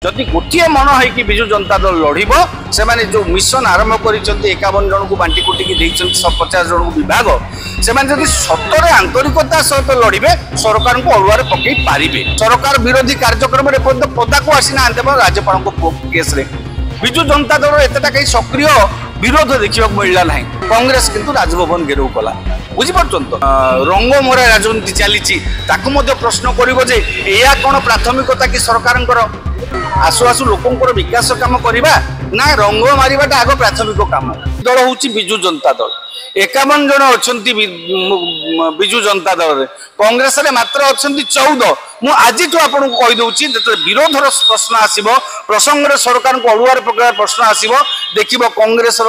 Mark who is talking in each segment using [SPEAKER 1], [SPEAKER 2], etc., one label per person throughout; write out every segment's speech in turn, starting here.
[SPEAKER 1] जदि गोटे मन है विजु जनता दल लड़ब से जो मिशन आरंभ कर 51 जन को बांटी कुटिकी 150 जन को विभाग से सतरे आंतरिकता सहित लड़े सरकार को अड़ुआ पकई पारे सरकार विरोधी कार्यक्रम पदा को आसीना राज्यपाल केस विजु जनता दल एतटा कहीं सक्रिय विरोध देखा मिलला ना कांग्रेस किंतु राजभवन घेराव कला बुझीपार तो रंग मरा राजनीति चली प्रश्न कर कौन प्राथमिकता कि सरकार आसु आसु लोकंर विकास काम करवा ना रंग मारिबाटा आग प्राथमिक काम दल हूँ विजु जनता दल 51 जन अच्छा विजु जनता दल कांग्रेस मात्र अच्छा 14 मु आज आपको कहीदे जो विरोधर प्रश्न आसब प्रसंग सरकार को अड़ुआ पकड़ प्रश्न आसब देख कांग्रेस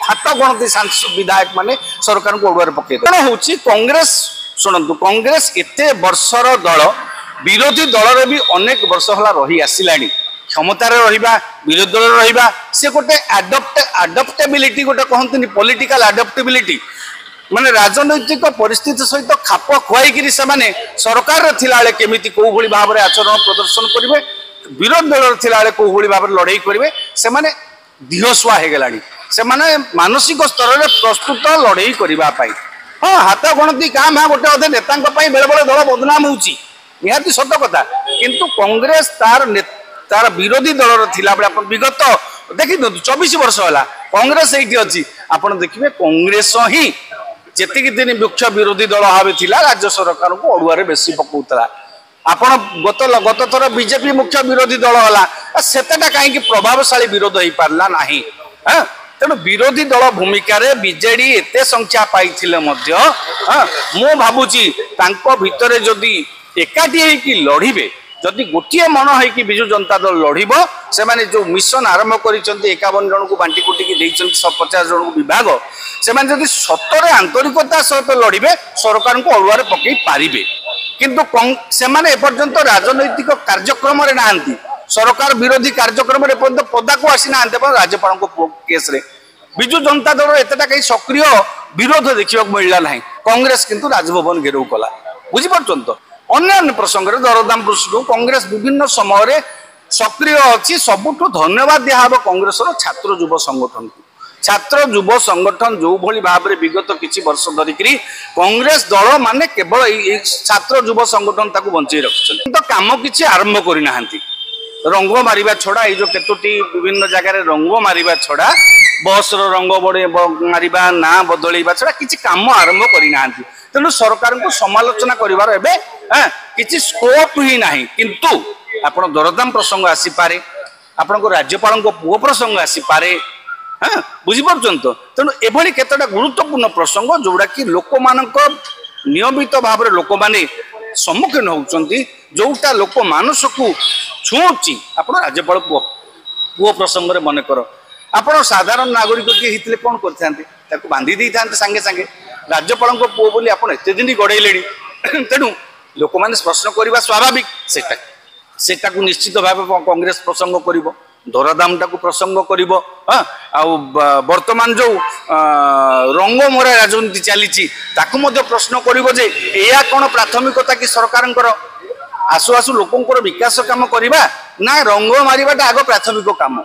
[SPEAKER 1] हाथ गणती सांसद विधायक माने सरकार को अड़ुआ पकड़ कौन हूँ कांग्रेस शुणु कांग्रेस एत वर्षर दल विरोधी दल भी अनेक वर्ष है रही आसला क्षमतार रहिबा विरोधी दल रहिबा से गोटे आडप्टेबिलिटी गोटे कहते पॉलिटिकल आडप्टेबिलिटी माने राजनैतिक परिस्थिति सहित खाप खुआई से माने सरकार थिला केमिति को भली भाव में आचरण प्रदर्शन करेंगे विरोधी दल थिला को भली भाव में लड़ाई करेंगे से माने दिहसुआ हो गलानी से माने मानसिक स्तर में प्रस्तुत लड़ाई करने हाँ हाथ गणती क्या माँ गोटे अधे नेता बेले बेले दल बदनाम होती निहाती सत कथा किंतु कांग्रेस तार विरोधी दल थिला विगत देखी 24 वर्ष है कांग्रेस ये अच्छी आप देखिए कांग्रेस ही जी दिन मुख्य विरोधी दल भाव थिला राज्य सरकार को अड़ुआ बेसी पकाउला आपण गत थर बीजेपी मुख्य विरोधी दल है सेटा कहीं प्रभावशाली विरोध हो पारा ना तेणु विरोधी दल भूमिका बीजेडी एत संख्या पाई मु भावुची भितर जदि एकाठी लड़े जदि गोटे मन है विजु जनता दल लड़ब से जो मिशन आरंभ कर 51 जन को बांटी कुटिकी 150 जन को विभाग से सतरे आंतरिकता सहित लड़े सरकार को अड़ुआ पकई पारे किंतु से एपर्यंत राजनैतिक कार्यक्रम ना सरकार विरोधी कार्यक्रम पदा को आसीना राज्यपाल केस विजु जनता दल एतटा कहीं सक्रिय विरोध देखा मिलला ना कांग्रेस किंतु राजभवन घेराव कला बुझीपार तो अन्य प्रसंग दरदाम प्रश्न कांग्रेस विभिन्न समय सक्रिय अच्छी सबुठ धन्यवाद दिहब कांग्रेस छात्र युव संगठन को छात्र युव संगठन जो भली भाव में विगत किसी वर्ष धरिक कांग्रेस दल माने केवल छात्र युव संगठन ताकू बंचाई रखुच्छन तो काम किसी आरंभ करना रंग मारिबा छड़ा ये जो केतोटी विभिन्न जगह रंग मारिबा छड़ा बस रंग बड़े मारिबा ना बदलैबा छड़ा किसी काम आरंभ करना तेणु सरकार को समालोचना करिवार एबे किसी स्कोप ही ना किंतु आपण दरदाम प्रसंग आसीपारे आपण को राज्यपाल पुओ प्रसंग आसीपारे हाँ बुझीपार तो तेणु एभली केतटा गुरुत्वपूर्ण प्रसंग जोड़ा कि लोक मानक नियमित भाव में लोक माने सम्मुखीन होउचंती जोटा लोक मानस को छुची आपण राज्यपाल पुओ प्रसंग रे मन कर आपण साधारण नागरिक किए हितले कोन करथांते ताको बांधी दी थांते संगे संगे राज्यपाल पुओ बोली आपण एते दिन गड़ेले तेणु लोक मैंने प्रश्न करवा स्वाभाविक सेटा को निश्चित भाव कांग्रेस प्रसंग कर दरदाम टाक प्रसंग कर वर्तमान जो रंग मरा राजनीति चली प्रश्न कर कौन प्राथमिकता कि सरकार आसु आसु लोकंर विकास काम करवा ना रंग मारिबाटा आग प्राथमिक काम